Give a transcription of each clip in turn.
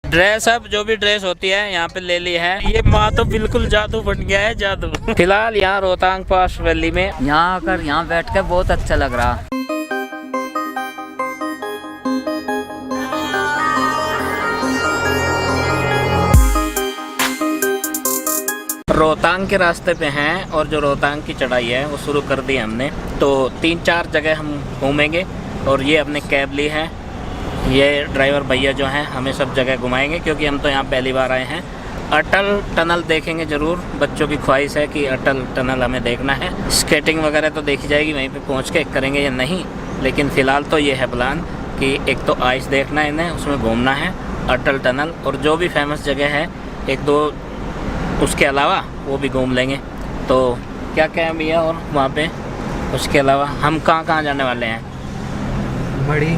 Dress अब जो भी ड्रेस होती है यहाँ पे ले ली है। ये माँ तो बिल्कुल जादू बन गया है, जादू। फिलहाल यहाँ रोहतांग पास वैली में यहाँ आकर यहाँ बैठ कर बहुत अच्छा लग रहा। रोहतांग के रास्ते पे हैं और जो रोहतांग की चढ़ाई है वो शुरू कर दी हमने। तो 3-4 जगह हम घूमेंगे और ये अपने कैब ली है। ये ड्राइवर भैया जो हैं हमें सब जगह घुमाएंगे क्योंकि हम तो यहाँ पहली बार आए हैं। अटल टनल देखेंगे ज़रूर, बच्चों की ख्वाहिश है कि अटल टनल हमें देखना है। स्केटिंग वगैरह तो देखी जाएगी, वहीं पे पहुँच के करेंगे या नहीं, लेकिन फ़िलहाल तो ये है प्लान कि एक तो आइस देखना है इन्हें, उसमें घूमना है, अटल टनल और जो भी फेमस जगह है 1-2 उसके अलावा वो भी घूम लेंगे। तो क्या क्या है भैया और वहाँ पे उसके अलावा हम कहाँ जाने वाले हैं? मड़ी।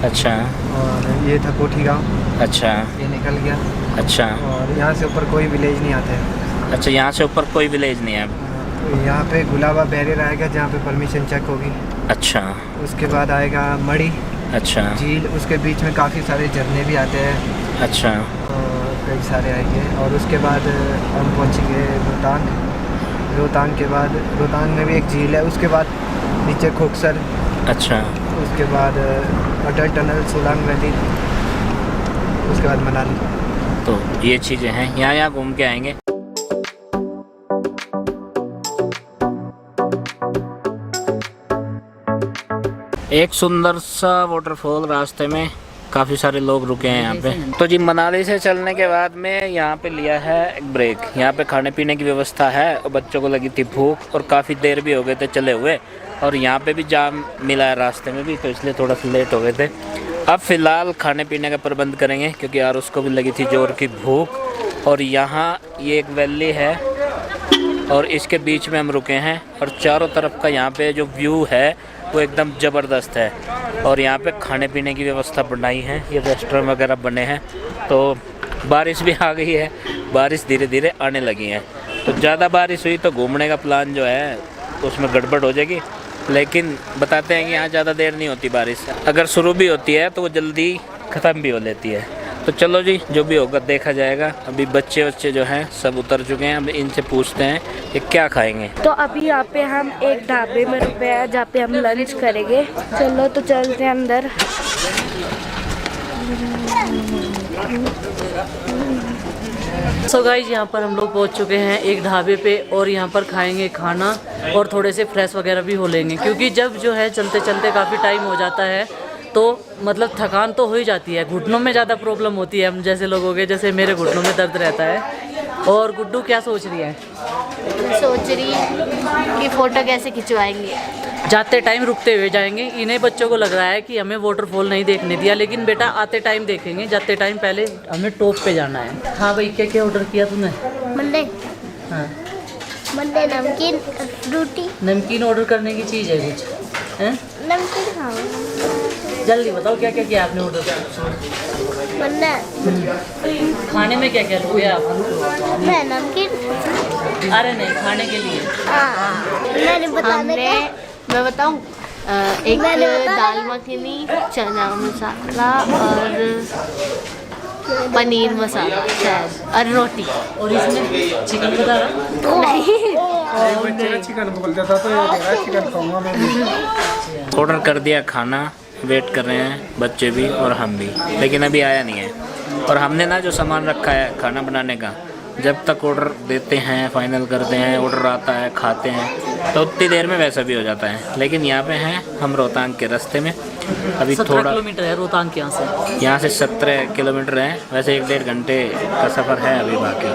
अच्छा। और ये था कोठी गाँव। अच्छा। ये निकल गया। अच्छा। और यहाँ से ऊपर कोई विलेज नहीं आते हैं। अच्छा, यहाँ से ऊपर कोई विलेज नहीं है। तो यहाँ पे गुलाबा बैरियर आएगा जहाँ पे परमिशन चेक होगी। अच्छा। उसके बाद आएगा मड़ी। अच्छा। झील, उसके बीच में काफ़ी सारे झरने भी आते हैं। अच्छा। और कई सारे आएंगे और उसके बाद हम पहुँचेंगे रोहतांग। रोहतांग के बाद रोहतांग में भी एक झील है, उसके बाद नीचे खोखसर। अच्छा। उसके बाद अटल टनल, सोलांग वैली, उसके बाद मनाली। तो ये चीज़ें हैं, यहाँ घूम के आएंगे। एक सुंदर सा वाटरफॉल रास्ते में, काफ़ी सारे लोग रुके हैं यहाँ पे। तो जी मनाली से चलने के बाद में यहाँ पे लिया है एक ब्रेक। यहाँ पे खाने पीने की व्यवस्था है और बच्चों को लगी थी भूख और काफ़ी देर भी हो गए थे चले हुए और यहाँ पे भी जाम मिला है रास्ते में भी, तो इसलिए थोड़ा सा लेट हो गए थे। अब फ़िलहाल खाने पीने का प्रबंध करेंगे क्योंकि यार उसको भी लगी थी जोर की भूख। और यहाँ ये एक वैली है और इसके बीच में हम रुके हैं और चारों तरफ का यहाँ पे जो व्यू है वो एकदम ज़बरदस्त है। और यहाँ पे खाने पीने की व्यवस्था बनाई है, ये रेस्टोरेंट वगैरह बने हैं। तो बारिश भी आ गई है, बारिश धीरे धीरे आने लगी है। तो ज़्यादा बारिश हुई तो घूमने का प्लान जो है उसमें गड़बड़ हो जाएगी, लेकिन बताते हैं कि यहाँ ज़्यादा देर नहीं होती बारिश। अगर शुरू भी होती है तो वो जल्दी ख़त्म भी हो लेती है। तो चलो जी, जो भी होगा देखा जाएगा। अभी बच्चे जो हैं सब उतर चुके हैं, अब इनसे पूछते हैं कि क्या खाएंगे। तो अभी यहाँ पे हम एक ढाबे में रुके हैं जहाँ पे हम लंच करेंगे। चलो तो चलते हैं अंदर। सो गाइज यहाँ पर हम लोग पहुँच चुके हैं एक ढाबे पे और यहाँ पर खाएंगे खाना और थोड़े से फ्रेश वगैरह भी हो लेंगे क्योंकि जब जो है चलते चलते काफ़ी टाइम हो जाता है तो मतलब थकान तो हो ही जाती है। घुटनों में ज़्यादा प्रॉब्लम होती है हम जैसे लोगों के, जैसे मेरे घुटनों में दर्द रहता है। और गुड्डू क्या सोच रही है? सोच रही कि फ़ोटो कैसे खिंचवाएंगे। जाते टाइम रुकते हुए जाएंगे। इन्हें बच्चों को लग रहा है कि हमें वाटरफॉल नहीं देखने दिया, लेकिन बेटा आते टाइम देखेंगे, जाते टाइम पहले हमें टॉप पे जाना है। हाँ भाई, क्या क्या ऑर्डर किया तूने? मंडे। हाँ, मंडे नमकीन रोटी। नमकीन ऑर्डर करने की चीज़ है कुछ? हैं? नमकीन खाओ। जल्दी बताओ क्या क्या किया आपने ऑर्डर किया? मंडे। खाने में क्या क्या किया? मैं नमकीन। अरे नहीं, खाने के लिए। मैंने बताने का। मैं बताऊँ, एक दाल मखनी, चना मसाला और पनीर मसाला शायद और रोटी। और इसमें चिकन बता रहा? नहीं। चिकन बोल देता तो चिकन खाऊंगा मैं। ऑर्डर कर दिया खाना, वेट कर रहे हैं बच्चे भी और हम भी, लेकिन अभी आया नहीं है। और हमने ना जो सामान रखा है खाना बनाने का, जब तक ऑर्डर देते हैं, फाइनल करते हैं, ऑर्डर आता है, खाते हैं, तो उतनी देर में वैसा भी हो जाता है। लेकिन यहाँ पे हैं हम रोहतांग के रास्ते में। अभी 17 थोड़ा किलोमीटर है रोहतांग के यहाँ से 17 किलोमीटर है। वैसे 1-1.5 घंटे का सफ़र है अभी बाकी।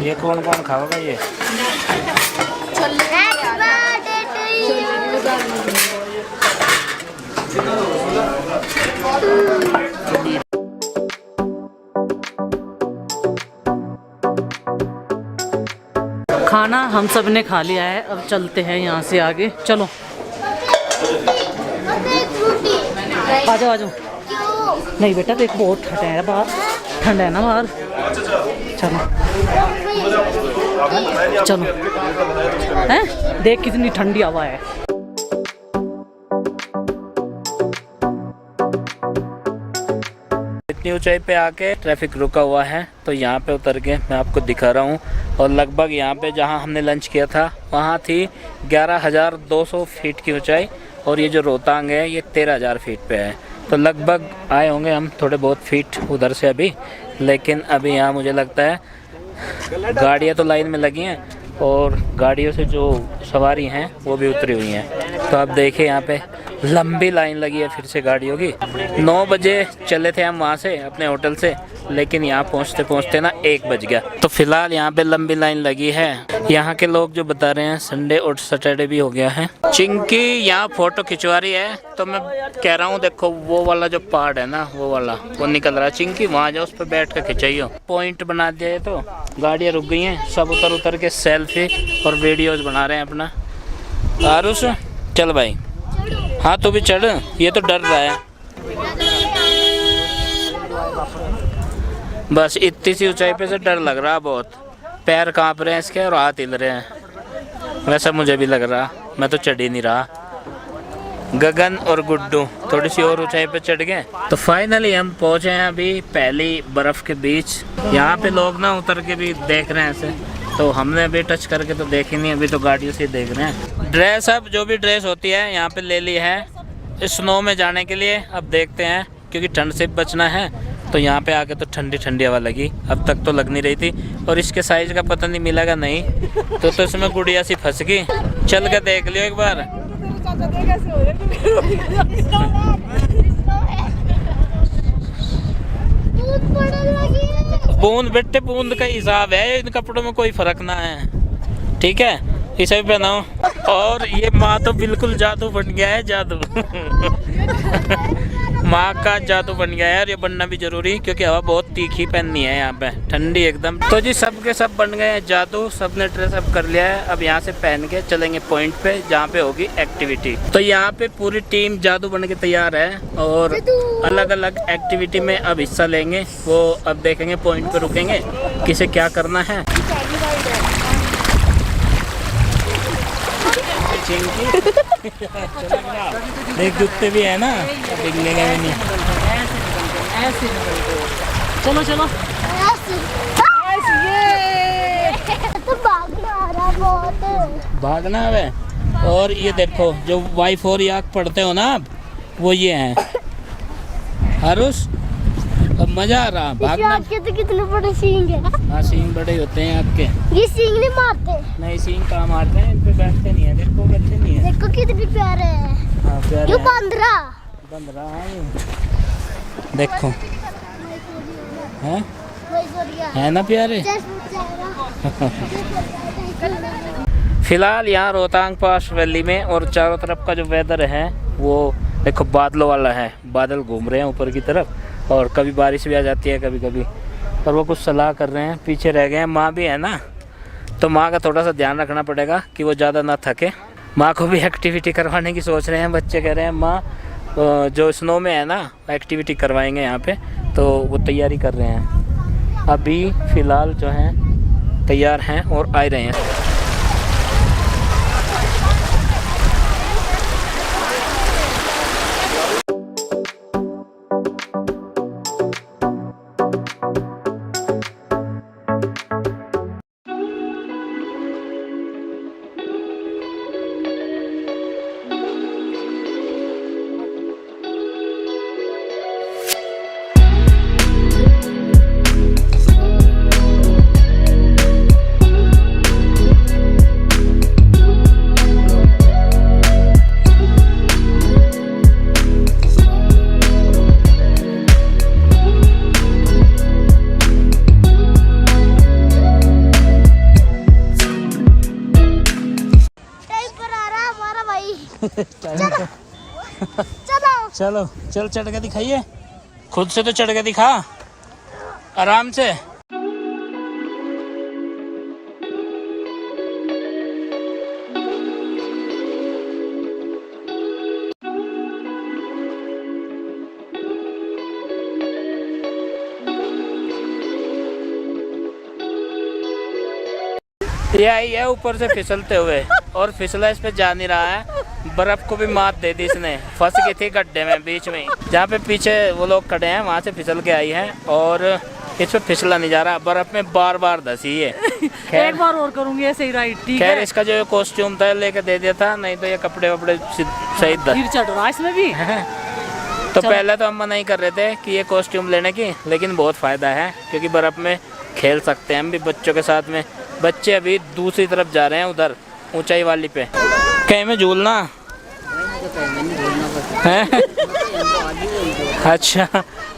ये कौन कौन खाओगा ये? खाना हम सब ने खा लिया है, अब चलते हैं यहाँ से आगे। चलो आ जाओ आ जाओ। नहीं बेटा देख, बहुत ठंड है बाहर, ठंड है ना बाहर। चलो चलो, हैं देख कितनी ठंडी हवा है। इतनी ऊंचाई पे आके ट्रैफिक रुका हुआ है, तो यहाँ पे उतर के मैं आपको दिखा रहा हूँ। और लगभग यहाँ पे जहाँ हमने लंच किया था वहाँ थी 11,200 फीट की ऊंचाई, और ये जो रोहतांग है ये 13,000 फीट पे है। तो लगभग आए होंगे हम थोड़े बहुत फीट उधर से अभी, लेकिन अभी यहाँ मुझे लगता है गाड़ियाँ तो लाइन में लगी हैं और गाड़ियों से जो सवारी हैं वो भी उतरी हुई हैं। तो आप देखिए यहाँ पे लंबी लाइन लगी है फिर से गाड़ियों की। 9 बजे चले थे हम वहाँ से अपने होटल से, लेकिन यहाँ पहुँचते पहुँचते ना 1 बज गया। तो फिलहाल यहाँ पे लंबी लाइन लगी है। यहाँ के लोग जो बता रहे हैं संडे और सैटरडे भी हो गया है। चिंकी यहाँ फोटो खिंचवा रही है, तो मैं कह रहा हूँ देखो वो वाला जो पहाड़ है ना वो वाला वो निकल रहा है। चिंकी वहाँ जाओ, उस पर बैठ कर खिंचाइयो। पॉइंट बना दिया है, तो गाड़ियाँ रुक गई हैं, सब उतर उतर के सेल्फी और वीडियोज बना रहे हैं अपना। आरुष चल भाई, हाँ तू भी चढ़, ये तो डर रहा है। बस इतनी सी ऊंचाई पे से डर लग रहा बहुत, पैर कांप रहे हैं इसके और हाथ हिल रहे हैं। वैसा मुझे भी लग रहा, मैं तो चढ़ ही नहीं रहा। गगन और गुड्डू थोड़ी सी और ऊंचाई पे चढ़ गए। तो फाइनली हम पहुंचे हैं अभी पहली बर्फ के बीच। यहाँ पे लोग ना उतर के भी देख रहे हैं ऐसे, तो हमने अभी टच करके तो देखी नहीं, अभी तो गाड़ियों से देख रहे हैं। ड्रेस अब जो भी ड्रेस होती है यहाँ पे ले ली है स्नो में जाने के लिए। अब देखते हैं, क्योंकि ठंड से बचना है, तो यहाँ पे आके तो ठंडी ठंडी हवा लगी। अब तक तो लग नहीं रही थी, और इसके साइज का पता नहीं मिलेगा नहीं तो इसमें गुड़िया सी फंस गई। चल के देख लियो एक बार। बूंद बेटे बूंद का हिसाब है, इन कपड़ों में कोई फर्क ना है, ठीक है इसे भी पहनाओ। और ये माँ तो बिल्कुल जादू बन गया है, जादू माँ का जादू बन गया है। और ये बनना भी जरूरी, क्योंकि हवा बहुत तीखी पहननी है यहाँ पे, ठंडी एकदम। तो जी सब के सब बन गए हैं जादू, सबने ड्रेस अप कर लिया है। अब यहाँ से पहन के चलेंगे पॉइंट पे जहाँ पे होगी एक्टिविटी। तो यहाँ पे पूरी टीम जादू बन के तैयार है और अलग अलग एक्टिविटी में अब हिस्सा लेंगे। वो अब देखेंगे, पॉइंट पे रुकेंगे, किसे क्या करना है। देख जूते भी है ना, दिखने भी नहीं। चलो चलो भागना है। और ये देखो जो Y4 याक पढ़ते हो ना आप, वो ये हैं। आरुष अब मजा आ रहा भागना। आपके तो कितने बड़े सींग है। हाँ सींग बड़े होते हैं आपके। ये सींग नहीं मारते। नहीं सींग कहाँ मारते हैं, इन पे बैठते नहीं है। देखो बैठते नहीं है। देखो कितने प्यारे हैं। हाँ प्यारे ये हैं। बंद रहा है ये। देखो है ना प्यारे। फिलहाल यहाँ रोहतांग पास वैली में और चारों तरफ का जो वेदर है वो देखो बादलों वाला है। बादल घूम रहे हैं ऊपर की तरफ, और कभी बारिश भी आ जाती है कभी कभी। और वो कुछ सलाह कर रहे हैं, पीछे रह गए हैं। माँ भी है ना, तो माँ का थोड़ा सा ध्यान रखना पड़ेगा कि वो ज़्यादा ना थके। माँ को भी एक्टिविटी करवाने की सोच रहे हैं। बच्चे कह रहे हैं माँ जो स्नो में है ना एक्टिविटी करवाएंगे यहाँ पे, तो वो तैयारी कर रहे हैं। अभी फ़िलहाल जो हैं तैयार हैं और आ रहे हैं। चलो चल चढ़ के दिखाइए, खुद से तो चढ़ के दिखा आराम से। ये आई है ऊपर से फिसलते हुए, और फिसला इस पे जा नहीं रहा है। बर्फ को भी मात दे दी इसने, फंस गई थी गड्ढे में बीच में ही। जहाँ पे पीछे वो लोग खड़े हैं वहाँ से फिसल के आई है और इस पे फिसला नहीं जा रहा, बर्फ में बार बार धसी है। एक बार और करूंगी ऐसे ही, राइट, ठीक खैर है। इसका जो कॉस्ट्यूम था लेके दे दिया था, नहीं तो ये कपड़े वपड़े सही फिर चढ़ रहा है इसमें भी। तो पहले तो हम मना ही कर रहे थे कि ये कॉस्ट्यूम लेने की, लेकिन बहुत फ़ायदा है क्योंकि बर्फ़ में खेल सकते हैं हम भी बच्चों के साथ में। बच्चे अभी दूसरी तरफ जा रहे हैं, उधर ऊंचाई वाली पे। कहीं में झूलना है? अच्छा,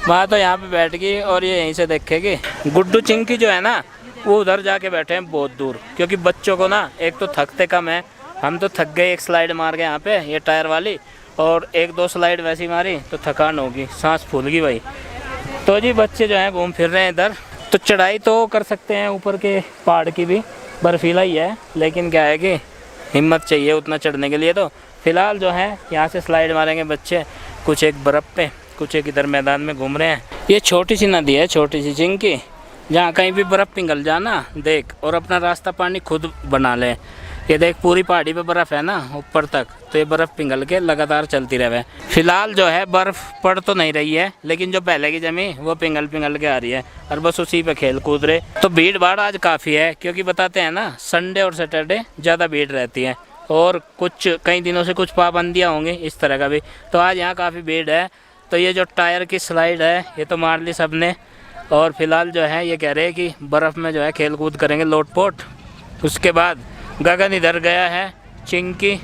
वहाँ तो यहाँ पे बैठ गई और ये यहीं से देखेगी। गुड्डू चिंकी जो है ना वो उधर जाके बैठे हैं बहुत दूर, क्योंकि बच्चों को ना एक तो थकते कम है, हम तो थक गए। एक स्लाइड मार गए यहाँ पे ये टायर वाली, और एक दो स्लाइड वैसी मारी तो थकान होगी, सांस फूल गई भाई। तो जी बच्चे जो हैं घूम फिर रहे हैं इधर। तो चढ़ाई तो कर सकते हैं ऊपर के पहाड़ की भी, बर्फीला ही है, लेकिन क्या है कि हिम्मत चाहिए उतना चढ़ने के लिए। तो फिलहाल जो है यहाँ से स्लाइड मारेंगे बच्चे, कुछ एक बर्फ़ पे, कुछ एक इधर मैदान में घूम रहे हैं। ये छोटी सी नदी है, छोटी सी चिंकी, जहाँ कहीं भी बर्फ़ पिघल जाना देख और अपना रास्ता पानी खुद बना ले। ये देख पूरी पहाड़ी पे बर्फ़ है ना ऊपर तक, तो ये बर्फ़ पिघल के लगातार चलती रहे। फिलहाल जो है बर्फ़ पड़ तो नहीं रही है, लेकिन जो पहले की जमी वो पिघल के आ रही है और बस उसी पे खेल कूद रहे। तो भीड़ भाड़ आज काफ़ी है, क्योंकि बताते हैं ना संडे और सैटरडे ज़्यादा भीड़ रहती है, और कुछ कई दिनों से कुछ पाबंदियाँ होंगी इस तरह का भी। तो आज यहाँ काफ़ी भीड़ है। तो ये जो टायर की स्लाइड है ये तो मार ली सबने, और फिलहाल जो है ये कह रहे हैं कि बर्फ़ में जो है खेल कूद करेंगे लोटपोट। उसके बाद गगन इधर गया है, चिंकी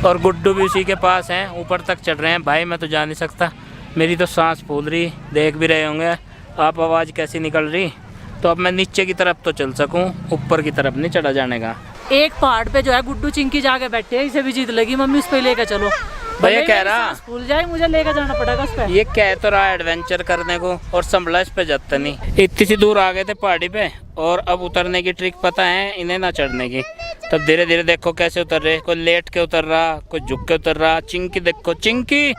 और गुड्डू भी उसी के पास हैं, ऊपर तक चढ़ रहे हैं। भाई मैं तो जा नहीं सकता, मेरी तो सांस फूल रही, देख भी रहे होंगे आप आवाज़ कैसी निकल रही। तो अब मैं नीचे की तरफ तो चल सकूं, ऊपर की तरफ नहीं चढ़ा जाने का। एक पहाड़ पे जो है गुड्डू चिंकी जाके बैठे हैं, इसे भी जीत लगी, मम्मी उस पे लेकर चलो। भैया कह रहा स्कूल जाए, मुझे लेकर जाना पड़ेगा उस पे। ये कह तो रहा एडवेंचर करने को, और संभला इस पे जाता नहीं। इतनी सी दूर आ गए थे पहाड़ी पे, और अब उतरने की ट्रिक पता है इन्हें ना चढ़ने की। तब धीरे धीरे देखो कैसे उतर रहे, कोई लेट के उतर रहा, कोई झुक के उतर रहा। चिंकी देखो, चिंकी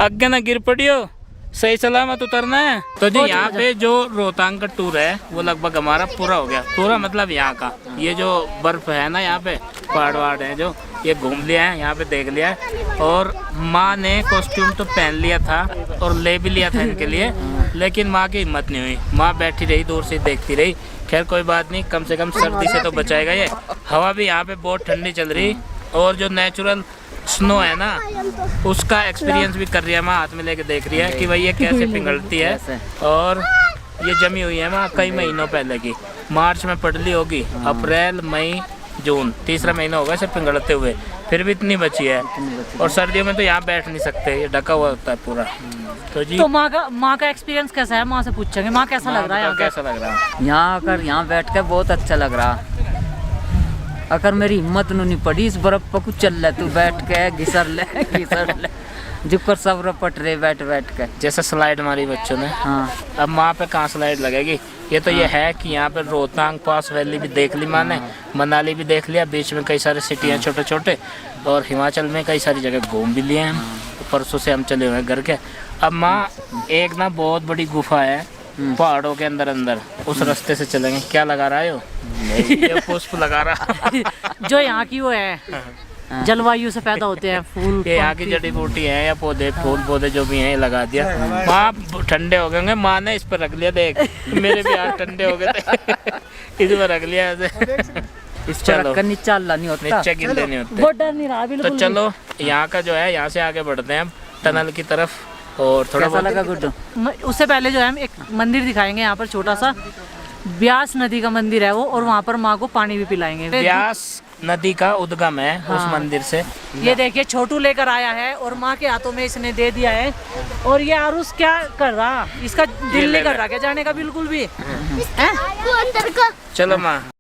आगे ना गिर पड़ियो, सही सलामत उतरना है। तो जी यहाँ पे जो रोहतांग का टूर है वो लगभग हमारा पूरा हो गया। पूरा मतलब यहाँ का ये जो बर्फ है ना, यहाँ पे पहाड़ वहाड़ है जो, ये घूम लिया है, यहाँ पे देख लिया है। और माँ ने कॉस्ट्यूम तो पहन लिया था और ले भी लिया था इनके लिए, लेकिन माँ की हिम्मत नहीं हुई, माँ बैठी रही दूर से देखती रही। खैर कोई बात नहीं, कम से कम सर्दी से तो बचाएगा ये। हवा भी यहाँ पे बहुत ठंडी चल रही, और जो नेचुरल स्नो है ना उसका एक्सपीरियंस भी कर रही है माँ, हाथ में लेके देख रही है कि भाई ये कैसे पिघलती है। और ये जमी हुई है माँ कई महीनों पहले की, मार्च में पड़ली होगी, अप्रैल मई जून तीसरा महीना होगा इसे पिघलते हुए, फिर भी इतनी बची है। और सर्दियों में तो यहाँ बैठ नहीं सकते, ये ढका हुआ होता है पूरा। तो जी तो माँ का एक्सपीरियंस कैसा है, माँ से पूछेंगे। माँ कैसा लग रहा है यहाँ? कैसा लग रहा है यहाँ आकर यहाँ बैठ कर बहुत अच्छा लग रहा। अगर मेरी हिम्मत नहीं पड़ी इस बर्फ पर कुछ चल ले, तू बैठ के घिसर ले जिकर सब रपट रहे बैठ के। जैसे स्लाइड मारी बच्चों ने। हाँ, अब माँ पे कहाँ स्लाइड लगेगी। ये तो ये है कि यहाँ पे रोहतांग पास वैली भी देख ली माँ ने, मनाली भी देख लिया, बीच में कई सारे सिटी हैं छोटे छोटे, और हिमाचल में कई सारी जगह घूम भी लिए हैं। परसों से हम चले हुए हैं घर के। अब माँ एक ना बहुत बड़ी गुफा है पहाड़ों के अंदर, उस रास्ते से चलेंगे। क्या लगा रहा है ये पुष्प लगा रहा जो यहाँ की वो है, जलवायु से पैदा होते हैं फूल, ये यहाँ की जड़ी बूटी है या पौधे, फूल पौधे जो भी हैं, लगा दिया। माँ ठंडे हो गए होंगे, माँ ने इस पर रख लिया, देख मेरे भी हाथ ठंडे हो गए थे इस पर रख लिया ऐसे। इस पर नीचे नहीं होता, नीचे गिरते नहीं होते। वो डर नहीं रहा बिल्कुल। तो चलो यहाँ का जो है, यहाँ से आगे बढ़ते हैं हम टनल की तरफ। और थोड़ा कैसा लगा गुड्डू? उससे पहले जो है हम एक मंदिर दिखाएंगे, यहाँ पर छोटा सा ब्यास नदी का मंदिर है वो, और वहाँ पर माँ को पानी भी पिलाएंगे। ब्यास नदी का उद्गम है उस मंदिर से। ये देखिए छोटू लेकर आया है और माँ के हाथों में इसने दे दिया है। और ये आरुष क्या कर रहा, इसका दिल नहीं कर रहा क्या जाने का बिल्कुल भी। चलो माँ।